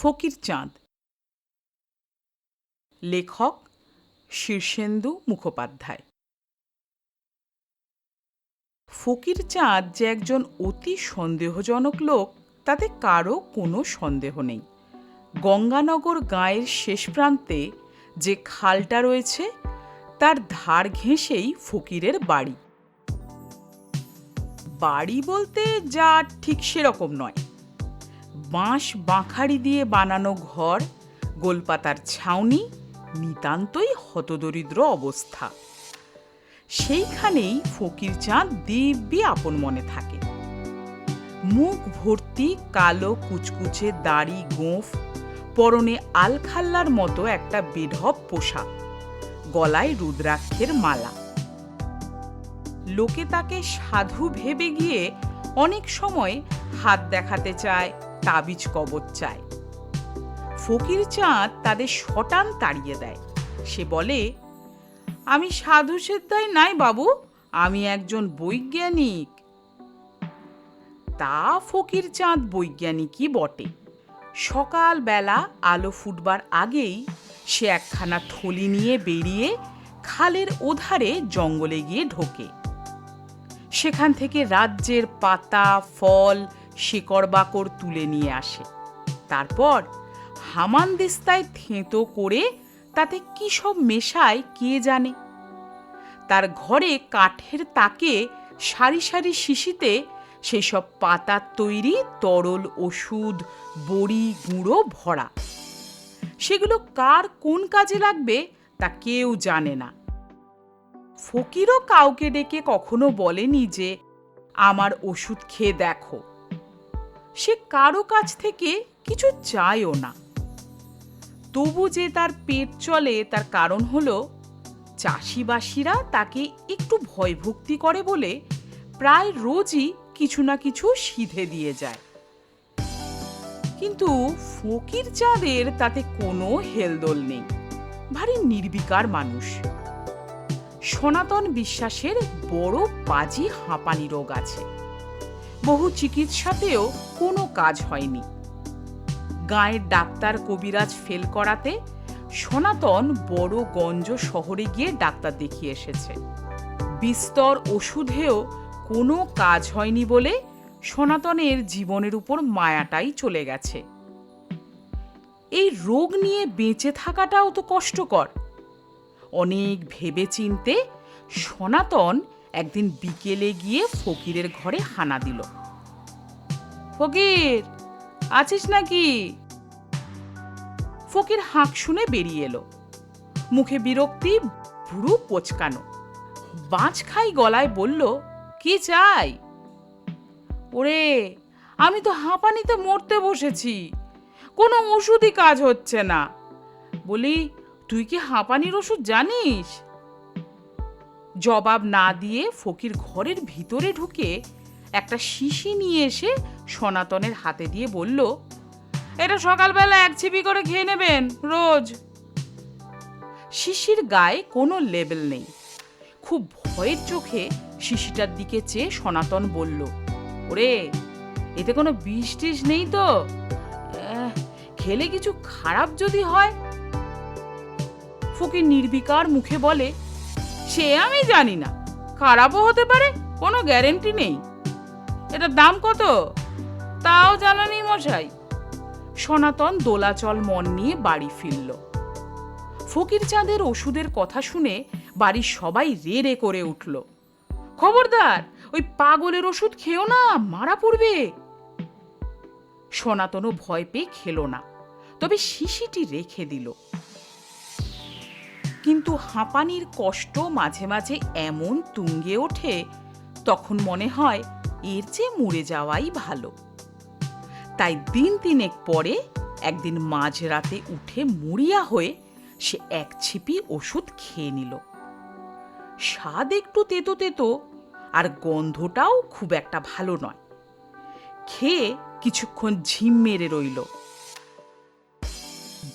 ফকিরচাঁদ। লেখক শীর্ষেন্দু মুখোপাধ্যায়। ফকিরচাঁদ যে একজন অতি সন্দেহজনক লোক তাতে কারও কোনো সন্দেহ নেই। গঙ্গানগর গাঁয়ের শেষ প্রান্তে যে খালটা রয়েছে তার ধার ঘেঁষেই ফকিরের বাড়ি। বাড়ি বলতে যা ঠিক সেরকম নয়। বাঁশ বাঁখাড়ি দিয়ে বানানো ঘর, গোলপাতার ছাউনি, নিতান্তই হতদরিদ্র অবস্থা। সেইখানেই ফকিরচাঁদ দিব্যি আপন মনে থাকে। মুখ ভর্তি কালো কুচকুচে দাড়ি গোঁফ, পরনে আলখাল্লার মতো একটা বেঢপ পোশাক, গলায় রুদ্রাক্ষের মালা। লোকে তাকে সাধু ভেবে গিয়ে অনেক সময় হাত দেখাতে চায়, তাবিজ কবজ চায়। ফকিরচাঁদ তাদের শটান তাড়িয়ে দেয়। সে বলে, আমি সাধু সেদ্ধাই নাই বাবু, আমি একজন বৈজ্ঞানিক। তা ফকিরচাঁদ বৈজ্ঞানিকই বটে। সকালবেলা আলো ফুটবার আগেই সে একখানা থলি নিয়ে বেরিয়ে খালের ওধারে জঙ্গলে গিয়ে ঢোকে। সেখান থেকে রাজ্যের পাতা ফল শেকড় বাকড় তুলে নিয়ে আসে। তারপর হামানদিস্তায় থেঁতো করে তাতে কি সব মেশায় কে জানে। তার ঘরে কাঠের তাকে সারি সারি শিশিতে সেই সব পাতার তৈরি তরল ওষুধ বড়ি গুঁড়ো ভরা। সেগুলো কার কোন কাজে লাগবে তা কেউ জানে না। ফকিরও কাউকে ডেকে কখনো বলেনি যে আমার ওষুধ খেয়ে দেখো। সে কারো কাছ থেকে কিছু চায়ও না। তবু যে তার পেট চলে তার কারণ হলো চাষিবাসীরা তাকে একটু ভয়ভক্তি করে বলে প্রায় রোজই কিছু না কিছু সিধে দিয়ে যায়। কিন্তু ফকিরচাঁদের তাতে কোনো হেলদোল নেই। ভারী নির্বিকার মানুষ। সনাতন বিশ্বাসের বড় বাজি হাঁপানি রোগ আছে। বহু চিকিৎসাতেও কোনো কাজ হয়নি। গাঁয়ের ডাক্তার কবিরাজ ফেল করাতে সনাতন বড় গঞ্জ শহরে গিয়ে ডাক্তার দেখিয়ে এসেছে। বিস্তর ওষুধেও কোনো কাজ হয়নি বলে সনাতনের জীবনের উপর মায়াটাই চলে গেছে। এই রোগ নিয়ে বেঁচে থাকাটাও তো কষ্টকর। অনেক ভেবে চিনতে সনাতন একদিন বিকেলে গিয়ে ফকিরের ঘরে হানা দিল। ফকির, আছিস নাকি? ফকির হাঁক শুনে বেরিয়ে এলো। মুখে বিরক্তি, ভুরু কোঁচকানো। বাঁচ খাই গলায় বলল, কি চাই? ওরে, আমি তো হাঁপানিতে মরতে বসেছি, কোনো ওষুধই কাজ হচ্ছে না। বলি, তুই কি হাঁপানির ওষুধ জানিস? জবাব না দিয়ে ফকির ঘরের ভিতরে ঢুকে একটা শিশি নিয়ে এসে সনাতনের হাতে দিয়ে বলল, এটা সকালবেলা এক ছিপি করে খেয়ে নেবেন রোজ। শিশির গায়ে কোনো লেবেল নেই। খুব ভয়ের চোখে শিশিটার দিকে চেয়ে সনাতন বলল, ওরে, এতে কোনো বিষ টিষ নেই তো? খেলে কিছু খারাপ যদি হয়? ফকির নির্বিকার মুখে বলে, সে আমি জানি না, খারাপও হতে পারে, কোনো গ্যারেন্টি নেই। এটার দাম কত তাও জানানি মশাই। সনাতন দোলাচল মন নিয়ে বাড়ি ফিরল। ফকিরচাঁদের ওষুধের কথা শুনে বাড়ির সবাই রে রে করে উঠল। খবরদার, ওই পাগলের ওষুধ খেও না, মারা পড়বে। সনাতনও ভয় পেয়ে খেলো না, তবে শিশিটি রেখে দিল। কিন্তু হাঁপানির কষ্ট মাঝে মাঝে এমন তুঙ্গে ওঠে, তখন মনে হয় এর চেয়ে মরে যাওয়াই ভালো। তাই দিন তিনেক পরে একদিন মাঝরাতে উঠে মরিয়া হয়ে সে এক ছিপি ওষুধ খেয়ে নিল। স্বাদ একটু তেতো তেতো, আর গন্ধটাও খুব একটা ভালো নয়। খেয়ে কিছুক্ষণ ঝিম মেরে রইল।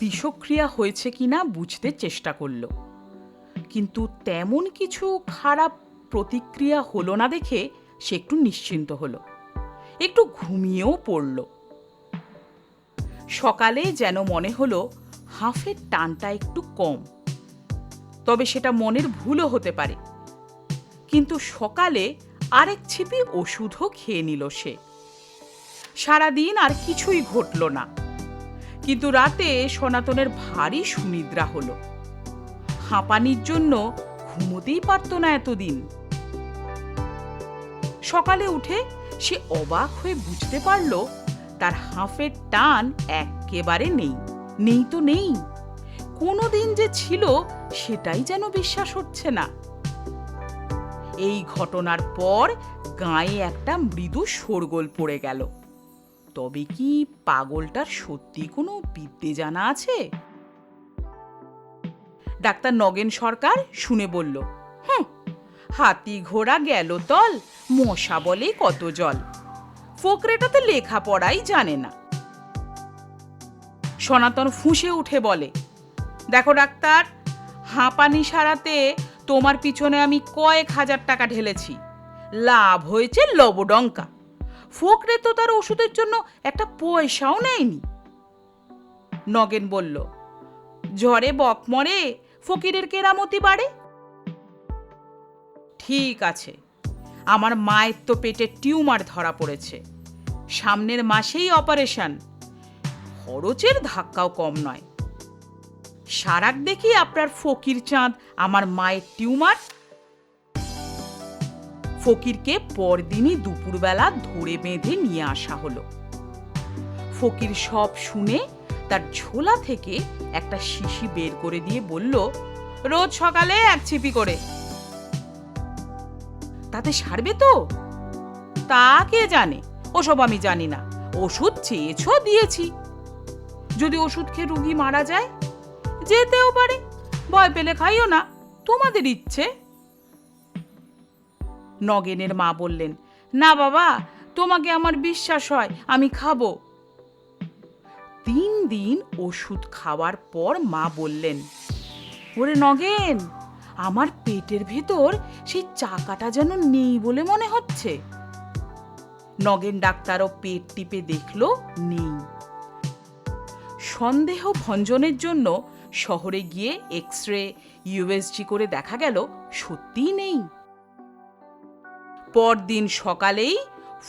বিষক্রিয়া হয়েছে কিনা বুঝতে চেষ্টা করল, কিন্তু তেমন কিছু খারাপ প্রতিক্রিয়া হলো না দেখে সে একটু নিশ্চিন্ত হলো। একটু ঘুমিয়েও পড়ল। সকালে যেন মনে হলো হাঁফের টানটা একটু কম, তবে সেটা মনের ভুলও হতে পারে। কিন্তু সকালে আরেক ছিপি ওষুধও খেয়ে নিল সে। সারাদিন আর কিছুই ঘটল না, কিন্তু রাতে সনাতনের ভারী সুনিদ্রা হলো। হাঁপানির জন্য ঘুমোতেই পারত না এতদিন। সকালে উঠে সে অবাক হয়ে বুঝতে পারল তার হাঁফের টান একেবারে নেই। নেই তো নেই, কোনোদিন যে ছিল সেটাই যেন বিশ্বাস হচ্ছে না। এই ঘটনার পর গায়ে একটা মৃদু শোরগোল পড়ে গেল। তবে কি পাগলটার সত্যি কোনো বিদ্যে জানা আছে? ডাক্তার নগেন সরকার শুনে বলল, হাতি ঘোড়া গেল তল, মশা বলে কত জল। ফোকরেটা তো লেখাপড়াই জানে না। সনাতন ফুঁসে উঠে বলে, দেখো ডাক্তার, হাঁপানি সারাতে তোমার পিছনে আমি কয়েক হাজার টাকা ঢেলেছি, লাভ হয়েছে লবডঙ্কা। ফোকরে তো তার ওষুধের জন্য একটা পয়সাও নেয়নি। নগেন বলল, ঝড়ে বক মরে, ফকিরের কেরামতি বাড়ে। ঠিক আছে, আমার মায়ের তো পেটে টিউমার ধরা পড়েছে, সামনের মাসেই অপারেশন। খরচের ধাক্কাও কম নয়। সারাক দেখি আপনার ফকির চাঁদ আমার মায়ের টিউমার। ফকিরকে পরদিনই দুপুরবেলা ধরে বেঁধে নিয়ে আসা হলো। ফকির সব শুনে তার ঝোলা থেকে একটা শিশি বের করে দিয়ে বলল, রোজ সকালে এক ছিপি করে। তাতে সারবে তো? তা কে জানে, ওসব আমি জানি না। ওষুধ চেয়েছ, দিয়েছি। যদি ওষুধ খেয়ে রুগী মারা যায়, যেতেও পারে। ভয় পেলে খাইও না, তোমাদের ইচ্ছে। নগেনের মা বললেন, না বাবা, তোমাকে আমার বিশ্বাস হয়, আমি খাবো। 3 দিন ওষুধ খাওয়ার পর মা বললেন, ওরে নগেন, আমার পেটের ভেতর সেই চাকাটা যেন নেই বলে মনে হচ্ছে। নগেন ডাক্তারও পেট টিপে দেখলো নেই। সন্দেহ ভঞ্জনের জন্য শহরে গিয়ে এক্স-রে, ইউএসজি করে দেখা গেল সত্যিই নেই। পরদিন সকালেই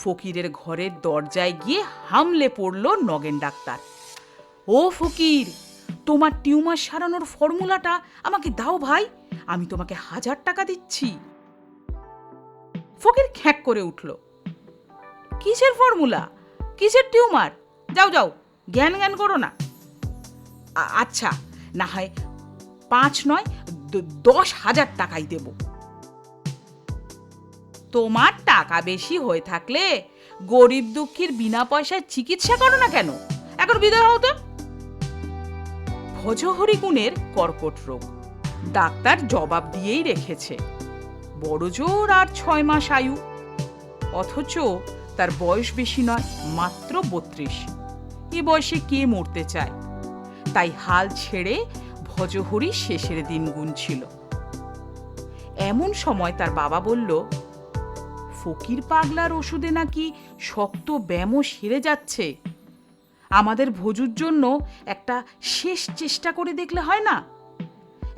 ফকিরের ঘরের দরজায় গিয়ে হামলে পড়ল নগেন ডাক্তার। ও ফকির, তোমার টিউমার সারানোর ফর্মুলাটা আমাকে দাও ভাই, আমি তোমাকে 1000 টাকা দিচ্ছি। ফকির খ্যাঁক করে উঠল, কিসের ফর্মুলা, কিসের টিউমার? যাও যাও, জ্ঞান জ্ঞান করো না। আচ্ছা, না হয় 5 নয় 10,000 টাকাই দেব। তোমার টাকা বেশি হয়ে থাকলে গরিব দুঃখীর বিনা পয়সায় চিকিৎসা করো না কেন? এখন বিদায় হও তো। ভজহরি গুণের কর্কট রোগ, ডাক্তার জবাব দিয়েই রেখেছে। বড় জোর আর 6 মাস আয়ু, অথচ তার বয়স বেশি নয়, মাত্র 32। এ বয়সে কে মরতে চায়? তাই হাল ছেড়ে ভজহরি শেষের দিন গুনছিল। এমন সময় তার বাবা বলল, ফকির পাগলার ওষুধে নাকি শক্ত ব্যামো সেরে যাচ্ছে। আমাদের ভজুর জন্য একটা শেষ চেষ্টা করে দেখলে হয় না?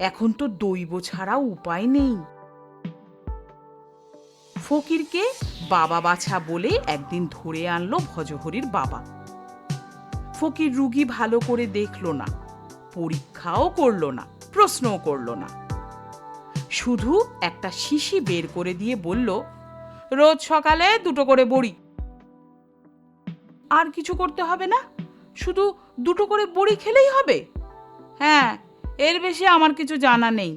এখন তো দৈব ছাড়া উপায় নেই। ফকিরকে বাবা বাছা বলে একদিন ধরে আনলো ভজহরির বাবা। ফকির রুগী ভালো করে দেখলো না, পরীক্ষাও করলো না, প্রশ্নও করলো না। শুধু একটা শিশি বের করে দিয়ে বলল, রোজ সকালে 2টো করে বড়ি। আর কিছু করতে হবে না, শুধু 2টো করে বড়ি খেলেই হবে? হ্যাঁ, এর বেশি আমার কিছু জানা নেই।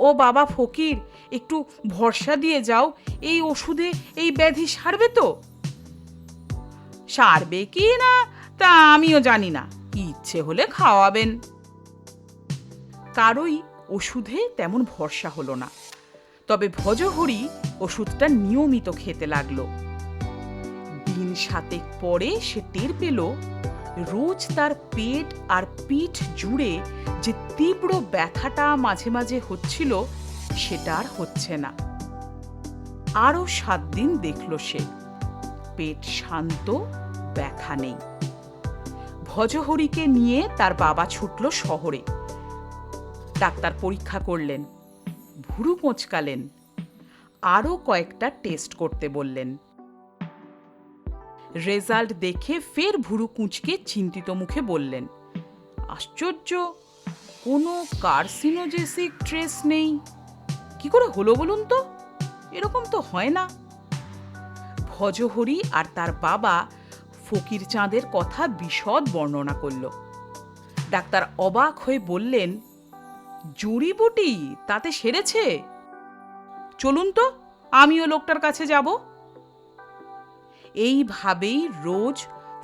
ও বাবা ফকির, একটু ভরসা দিয়ে যাও, এই ওষুধে এই ব্যাধি সারবে তো? সারবে কি না তা আমিও জানি না, ইচ্ছে হলে খাওয়াবেন। কারোই ওষুধে তেমন ভরসা হলো না, তবে ভজহরি ওষুধটা নিয়মিত খেতে লাগলো। দিন 7 পরে সে টের পেল, রোজ তার পেট আর পিঠ জুড়ে যে তীব্র ব্যথাটা মাঝে মাঝে হচ্ছিল, সেটা আর হচ্ছে না। আরো 7 দিন দেখল সে, পেট শান্ত, ব্যথা নেই। ভজহরিকে নিয়ে তার বাবা ছুটল শহরে। ডাক্তার পরীক্ষা করলেন, ভুরু কোঁচকালেন, আরও কয়েকটা টেস্ট করতে বললেন। রেজাল্ট দেখে ফের ভুরু কুঁচকে চিন্তিত মুখে বললেন, আশ্চর্য, কোনো কার্সিনোজেসিক ট্রেস নেই। কি করে হলো বলুন তো? এরকম তো হয় না। ভজহরি আর তার বাবা ফকির চাঁদের কথা বিশদ বর্ণনা করল। ডাক্তার অবাক হয়ে বললেন, জড়িবুটি তাতে সেরেছে? চলুন তো, আমিও লোকটার কাছে যাব। এইভাবেই রোজ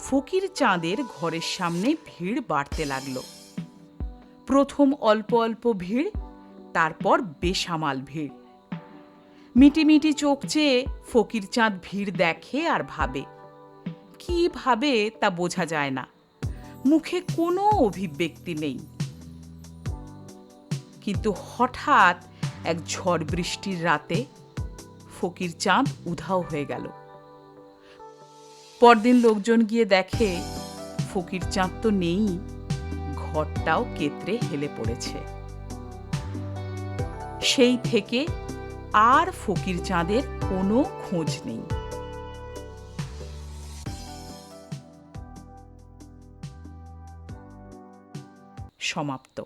ফকির চাঁদের ঘরের সামনে ভিড় বাড়তে লাগলো। প্রথম অল্প অল্প ভিড়, তারপর বেসামাল ভিড়। মিটিমিটি চোখ চেয়ে ফকির চাঁদ ভিড় দেখে আর ভাবে। কি ভাবে তা বোঝা যায় না, মুখে কোনো অভিব্যক্তি নেই। কিন্তু হঠাৎ এক ঝড় বৃষ্টির রাতে ফকির চাঁদ উধাও হয়ে গেল। পরদিন লোকজন গিয়ে দেখে ফকির চাঁদ তো নেই, ঘরটাও কেতরে হেলে পড়েছে। সেই থেকে আর ফকির চাঁদের কোনো খোঁজ নেই। সমাপ্ত।